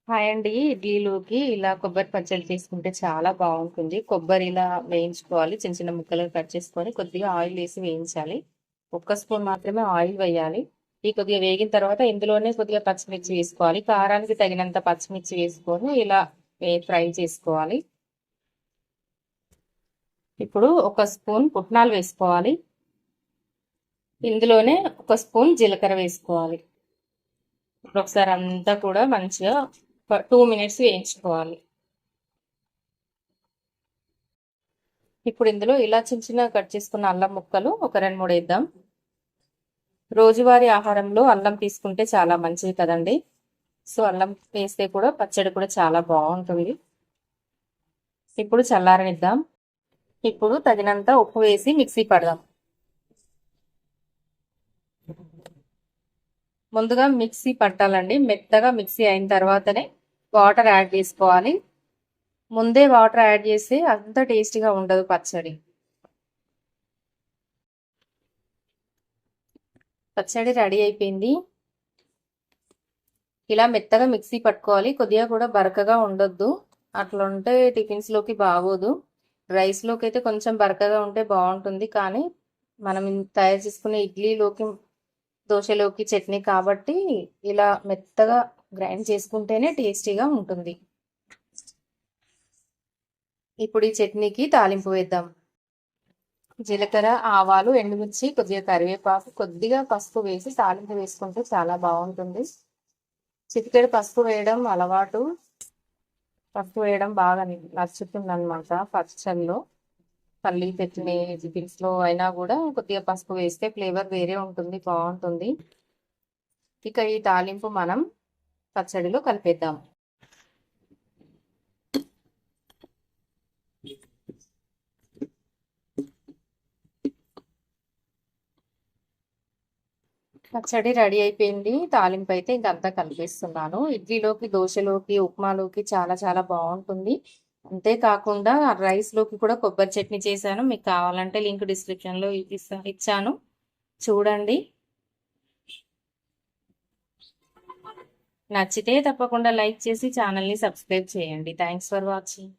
Hi అండి. ఇడ్లీలోకి ఇలా కొబ్బరి పచ్చడి చేసుకుంటే చాలా బాగుంటుంది. కొబ్బరి ఇలా వేయించుకోవాలి. చిన్న చిన్న ముక్కలుగా కట్ చేసుకొని కొద్దిగా ఆయిల్ వేసి వేయించాలి. ఒక్క స్పూన్ మాత్రమే ఆయిల్ వేయాలి. ఈ కొద్దిగా వేగిన తర్వాత ఇందులోనే కొద్దిగా పచ్చిమిర్చి వేసుకోవాలి. కారానికి తగినంత పచ్చిమిర్చి వేసుకొని ఇలా ఫ్రై చేసుకోవాలి. ఇప్పుడు ఒక స్పూన్ పుట్నాలు వేసుకోవాలి. ఇందులోనే ఒక స్పూన్ జీలకర్ర వేసుకోవాలి. ఇప్పుడు ఒకసారి అంతా కూడా మంచిగా 2 మినిట్స్ వేయించుకోవాలి. ఇప్పుడు ఇందులో ఇలా చిన్న చిన్న కట్ చేసుకున్న అల్లం ముక్కలు ఒక 2, 3 వేద్దాం. రోజువారీ ఆహారంలో అల్లం తీసుకుంటే చాలా మంచిది కదండి. సో అల్లం వేస్తే కూడా పచ్చడి కూడా చాలా బాగుంటుంది. ఇప్పుడు చల్లారనిద్దాం. ఇప్పుడు తగినంత ఉప్పు వేసి మిక్సీ పడదాం. ముందుగా మిక్సీ పట్టాలండి. మెత్తగా మిక్సీ అయిన తర్వాతనే వాటర్ యాడ్ చేసుకోవాలి. ముందే వాటర్ యాడ్ చేస్తే అంత టేస్టీగా ఉండదు పచ్చడి. పచ్చడి రెడీ అయిపోయింది. ఇలా మెత్తగా మిక్సీ పట్టుకోవాలి. కొద్దిగా కూడా బరకగా ఉండొద్దు. అట్లా ఉంటే టిఫిన్స్ లోకి బాగోదు. రైస్ లోకి అయితే కొంచెం బరకగా ఉంటే బాగుంటుంది. కానీ మనం తయారు చేసుకునే ఇడ్లీలోకి, దోశలోకి చట్నీ కాబట్టి ఇలా మెత్తగా గ్రైండ్ చేసుకుంటేనే టేస్టీగా ఉంటుంది. ఇప్పుడు ఈ చట్నీకి తాలింపు వేద్దాం. జీలకర్ర, ఆవాలు, ఎండుమిర్చి, కొద్దిగా కరివేపాకు, కొద్దిగా పసుపు వేసి తాలింపు వేసుకుంటే చాలా బాగుంటుంది. చిటికెడు పసుపు వేయడం అలవాటు. పసుపు వేయడం బాగా నచ్చుతుంది అనమాట పచ్చళ్ళలో. పల్లి చట్నీ టిఫిన్స్ లో అయినా కూడా కొద్దిగా పసుపు వేస్తే ఫ్లేవర్ వేరే ఉంటుంది, బాగుంటుంది. ఇక ఈ తాలింపు మనం పచ్చడిలో కలిపేద్దాం. పచ్చడి రెడీ అయిపోయింది. తాలింపు అయితే ఇంకంతా కలిపేస్తున్నాను. ఇడ్లీలోకి, దోశలోకి, ఉప్మాలోకి చాలా చాలా బాగుంటుంది. అంతేకాకుండా రైస్ లోకి కూడా కొబ్బరి చట్నీ చేశాను. మీకు కావాలంటే లింక్ డిస్క్రిప్షన్ లో ఇచ్చాను, చూడండి. నచ్చితే తప్పకుండా లైక్ చేసి ఛానల్ని సబ్స్క్రైబ్ చేయండి. Thanks for watching.